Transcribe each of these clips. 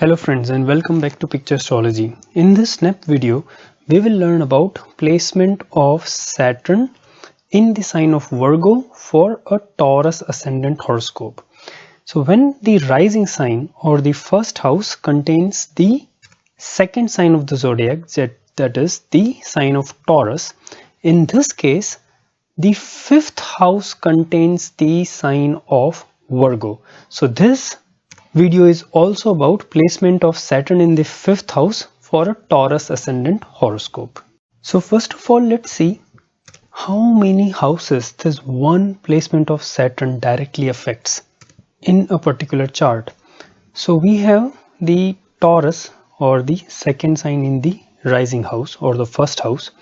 Hello friends and welcome back to Picture Astrology. In this snap video, we will learn about placement of Saturn in the sign of Virgo for a Taurus ascendant horoscope. So when the rising sign or the first house contains the second sign of the zodiac, that is the sign of Taurus, in this case, the fifth house contains the sign of Virgo. So this video is also about placement of Saturn in the fifth house for a Taurus ascendant horoscope. So first of all, let's see how many houses this one placement of Saturn directly affects in a particular chart. So we have the Taurus or the second sign in the rising house or the first house,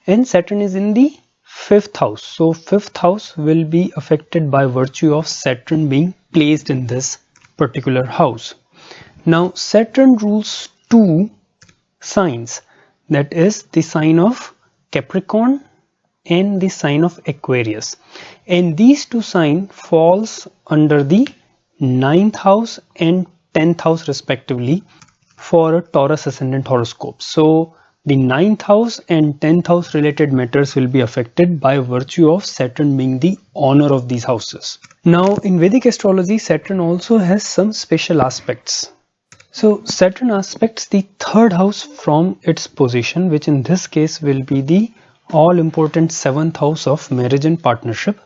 and Saturn is in the fifth house. So fifth house will be affected by virtue of Saturn being placed in this particular house. Now Saturn rules two signs, that is the sign of Capricorn and the sign of Aquarius, and these two signs falls under the 9th house and 10th house respectively for a Taurus ascendant horoscope. So the 9th house and 10th house related matters will be affected by virtue of Saturn being the owner of these houses. Now in Vedic astrology, Saturn also has some special aspects. So Saturn aspects the third house from its position, which in this case will be the all important 7th house of marriage and partnership.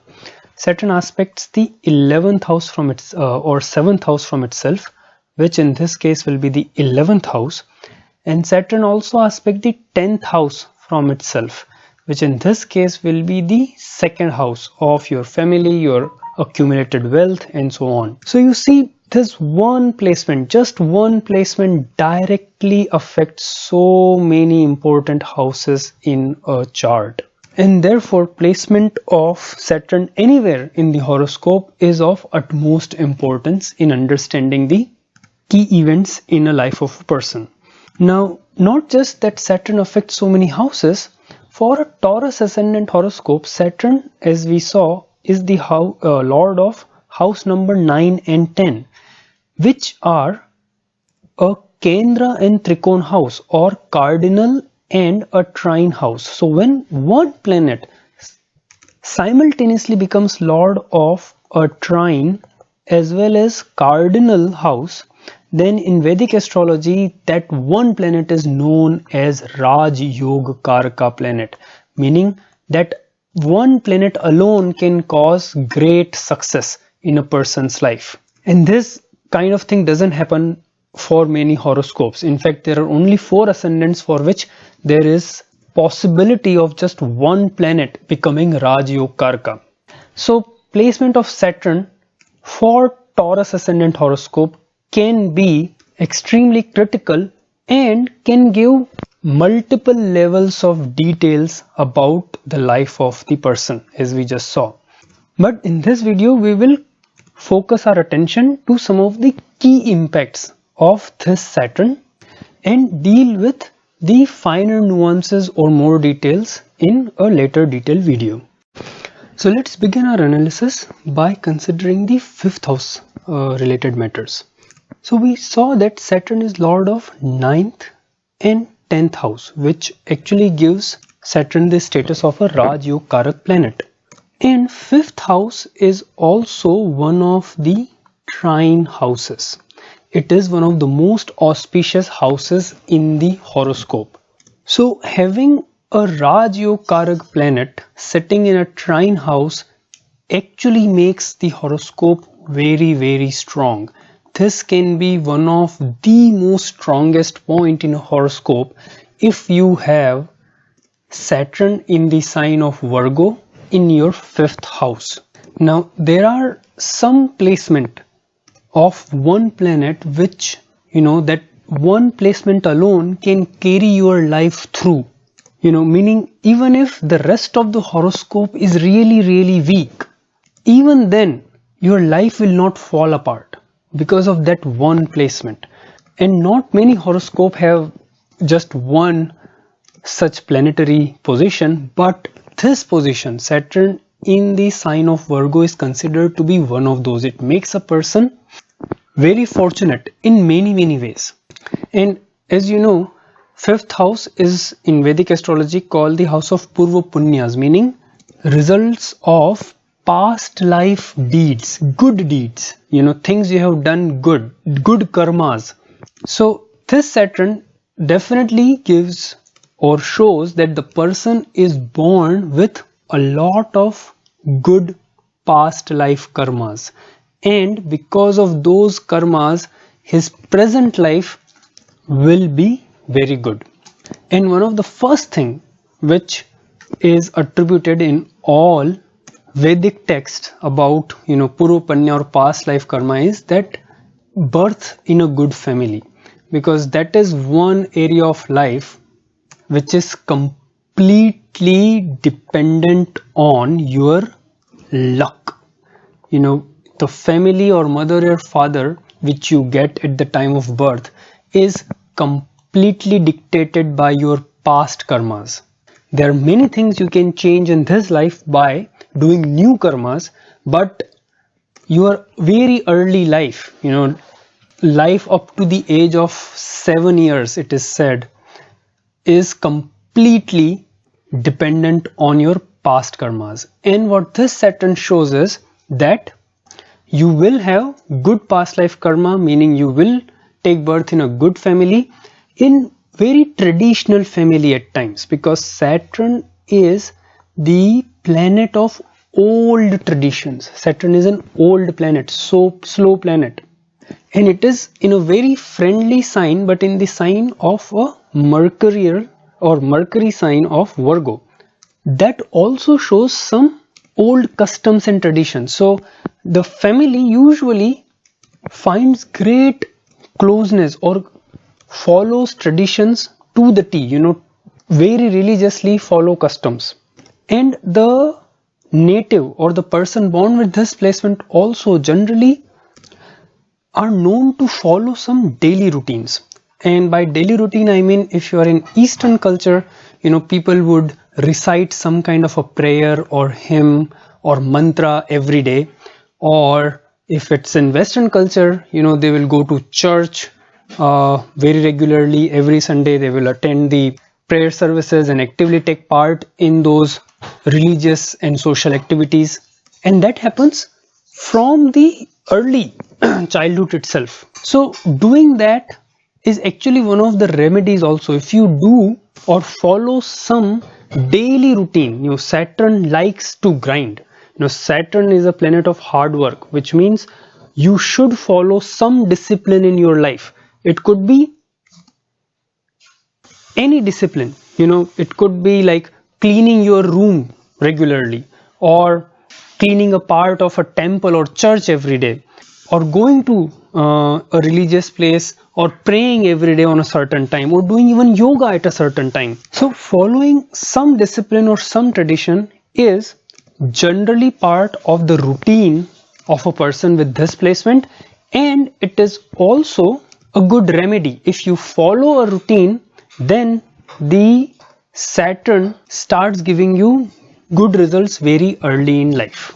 Saturn aspects the 11th house from its or 7th house from itself, which in this case will be the 11th house. And Saturn also aspects the 10th house from itself, which in this case will be the second house of your family, your accumulated wealth, and so on. So you see, this one placement, just one placement, directly affects so many important houses in a chart. And therefore placement of Saturn anywhere in the horoscope is of utmost importance in understanding the key events in a life of a person. Now, not just that Saturn affects so many houses, for a Taurus ascendant horoscope, Saturn, as we saw, is the lord of house number 9 and 10, which are a Kendra and Trikona house, or cardinal and a trine house. So when one planet simultaneously becomes lord of a trine as well as cardinal house, then in Vedic astrology that one planet is known as Raj Yoga Karaka planet, meaning that one planet alone can cause great success in a person's life. And this kind of thing doesn't happen for many horoscopes. In fact, there are only 4 ascendants for which there is possibility of just one planet becoming Raj Yoga Karaka. So placement of Saturn for Taurus ascendant horoscope can be extremely critical and can give multiple levels of details about the life of the person, as we just saw. But in this video we will focus our attention to some of the key impacts of this Saturn and deal with the finer nuances or more details in a later detailed video. So let's begin our analysis by considering the 5th house related matters. So we saw that Saturn is lord of 9th and 10th house, which actually gives Saturn the status of a Raj Yoga Karak planet. And 5th house is also one of the trine houses. It is one of the most auspicious houses in the horoscope. So having a Raj Yoga Karak planet sitting in a trine house actually makes the horoscope very, very strong. This can be one of the most strongest point in a horoscope if you have Saturn in the sign of Virgo in your 5th house. Now there are some placement of one planet which, that one placement alone can carry your life through, meaning even if the rest of the horoscope is really, really weak, even then your life will not fall apart because of that one placement. And not many horoscopes have just one such planetary position, but this position, Saturn in the sign of Virgo, is considered to be one of those. It makes a person very fortunate in many ways. And as you know, fifth house is in Vedic astrology called the house of Purva Punyas, meaning results of past life deeds, good deeds, things you have done good karmas. So this Saturn definitely gives or shows that the person is born with a lot of good past life karmas, and because of those karmas his present life will be very good. And one of the first thing which is attributed in all Vedic texts about Purva Punya or past life karma is that birth in a good family, because that is one area of life which is completely dependent on your luck. The family or mother or father which you get at the time of birth is completely dictated by your past karmas. There are many things you can change in this life by doing new karmas, but your very early life, life up to the age of 7 years, it is said, is completely dependent on your past karmas. And what this Saturn shows is that you will have good past life karma, meaning you will take birth in a good family, in very traditional family at times, because Saturn is the planet of old traditions. Saturn is an old planet, so slow planet, and it is in a very friendly sign, but in the sign of a Mercurial or Mercury sign of Virgo. That also shows some old customs and traditions. So the family usually finds great closeness or follows traditions to the T, very religiously follow customs. And the native or the person born with this placement also generally are known to follow some daily routines. And by daily routine I mean, if you are in Eastern culture, people would recite some kind of a prayer or hymn or mantra every day. Or if it's in Western culture, they will go to church very regularly. Every Sunday they will attend the prayer services and actively take part in those religious and social activities. And that happens from the early childhood itself. So doing that is actually one of the remedies also. If you do or follow some daily routine, Saturn likes to grind. Saturn is a planet of hard work, which means you should follow some discipline in your life. It could be any discipline, it could be like cleaning your room regularly, or cleaning a part of a temple or church every day, or going to a religious place, or praying every day on a certain time, or doing even yoga at a certain time. So following some discipline or some tradition is generally part of the routine of a person with this placement, and it is also a good remedy. If you follow a routine, then the Saturn starts giving you good results very early in life.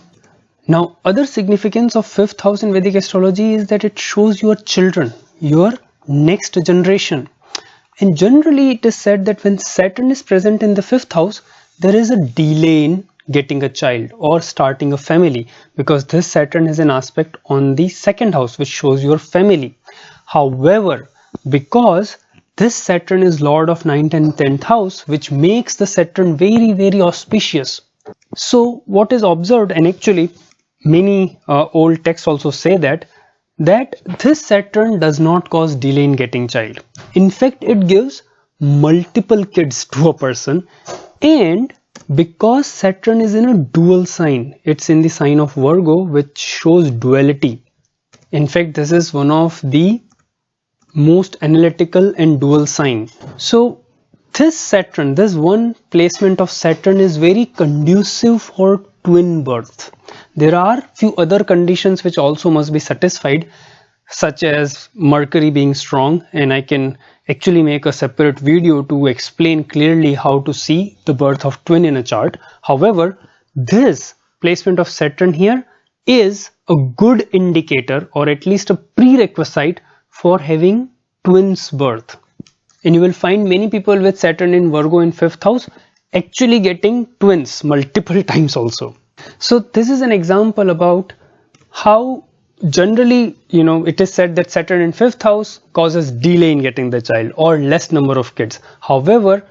Now, other significance of fifth house in Vedic astrology is that it shows your children, your next generation. And generally it is said that when Saturn is present in the fifth house, there is a delay in getting a child or starting a family, because this Saturn has an aspect on the second house which shows your family. However, because this Saturn is Lord of 9th and 10th house, which makes the Saturn very auspicious. So what is observed, and actually many old texts also say that this Saturn does not cause delay in getting child. In fact, it gives multiple kids to a person. And because Saturn is in a dual sign, it's in the sign of Virgo, which shows duality. In fact, this is one of the most analytical and dual sign. So this Saturn, this one placement of Saturn is very conducive for twin birth. There are few other conditions which also must be satisfied, such as Mercury being strong, and I can actually make a separate video to explain clearly how to see the birth of twin in a chart. However, this placement of Saturn here is a good indicator or at least a prerequisite for having twins birth. And you will find many people with Saturn in Virgo in 5th house actually getting twins multiple times also. So this is an example about how generally, it is said that Saturn in 5th house causes delay in getting the child or less number of kids. However,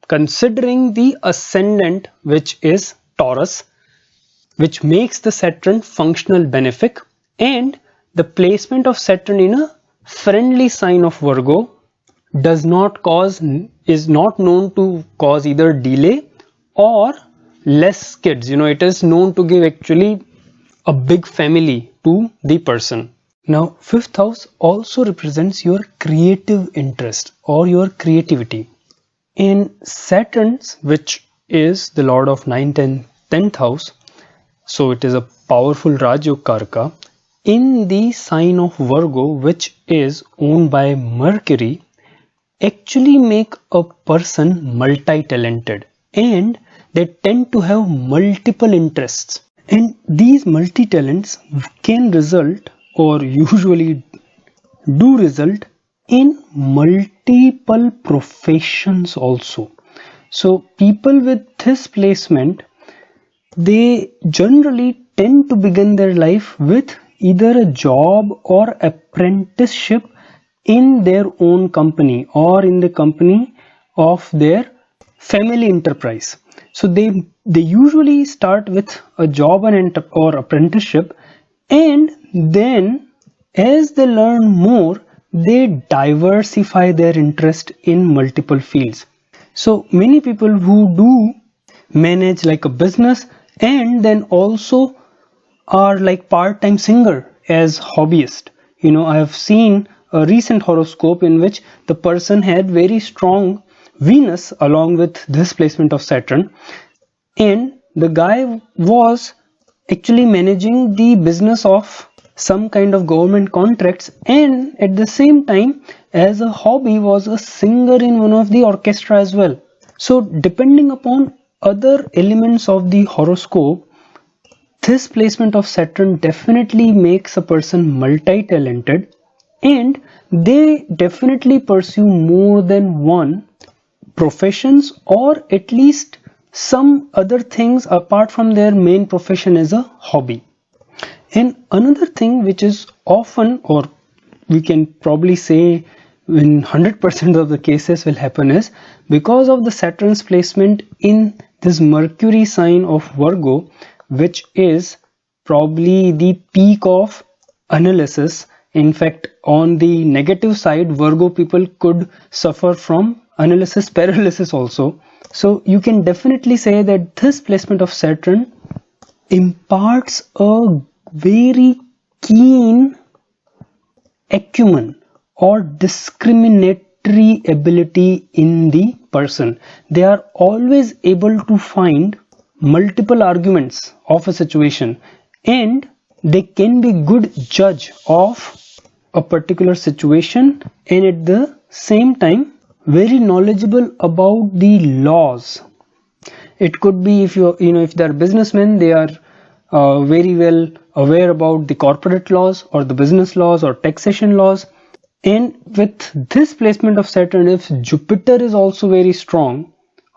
considering the ascendant, which is Taurus, which makes the Saturn functional benefic, and the placement of Saturn in a friendly sign of Virgo is not known to cause either delay or less kids. It is known to give actually a big family to the person. Now, 5th house also represents your creative interest or your creativity. In Saturn, which is the lord of 9th and 10th house, so it is a powerful Rajyog Karaka, in the sign of Virgo, which is owned by Mercury, actually make a person multi-talented, and they tend to have multiple interests. And these multi-talents can result, or usually do result, in multiple professions also. So people with this placement, they generally tend to begin their life with either a job or apprenticeship in their own company or in the company of their family enterprise. So they usually start with a job or apprenticeship, and then as they learn more, they diversify their interest in multiple fields. So many people who do manage like a business and then also are like part-time singer as hobbyist. I have seen a recent horoscope in which the person had very strong Venus along with this placement of Saturn, and the guy was actually managing the business of some kind of government contracts, and at the same time as a hobby was a singer in one of the orchestra as well. So depending upon other elements of the horoscope, this placement of Saturn definitely makes a person multi-talented, and they definitely pursue more than one professions or at least some other things apart from their main profession as a hobby. And another thing which is often, or we can probably say in 100% of the cases will happen, is because of the Saturn's placement in this Mercury sign of Virgo, which is probably the peak of analysis. In fact, on the negative side, Virgo people could suffer from analysis paralysis also. So you can definitely say that this placement of Saturn imparts a very keen acumen or discriminatory ability in the person. They are always able to find multiple arguments of a situation, and they can be good judge of a particular situation, and at the same time very knowledgeable about the laws. It could be if they're businessmen, they are very well aware about the corporate laws or the business laws or taxation laws. And with this placement of Saturn, if Jupiter is also very strong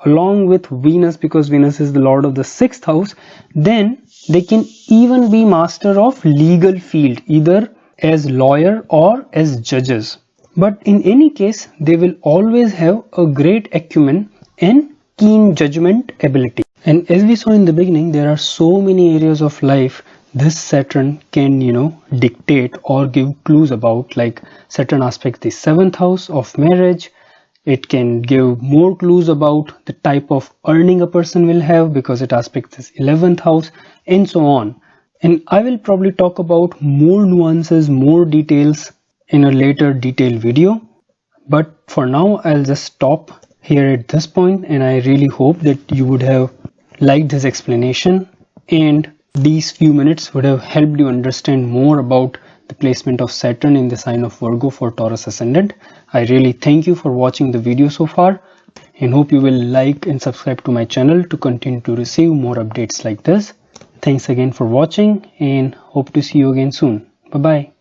along with Venus, because Venus is the lord of the 6th house, then they can even be master of legal field, either as lawyer or as judges. But in any case, they will always have a great acumen and keen judgment ability. And as we saw in the beginning, there are so many areas of life this Saturn can dictate or give clues about, like Saturn aspects the 7th house of marriage. It can give more clues about the type of earning a person will have because it aspects this 11th house, and so on. And I will probably talk about more nuances, more details in a later detailed video. But for now, I'll just stop here at this point, and I really hope that you would have liked this explanation, and these few minutes would have helped you understand more about the placement of Saturn in the sign of Virgo for Taurus Ascendant. I really thank you for watching the video so far, and hope you will like and subscribe to my channel to continue to receive more updates like this. Thanks again for watching and hope to see you again soon. Bye bye.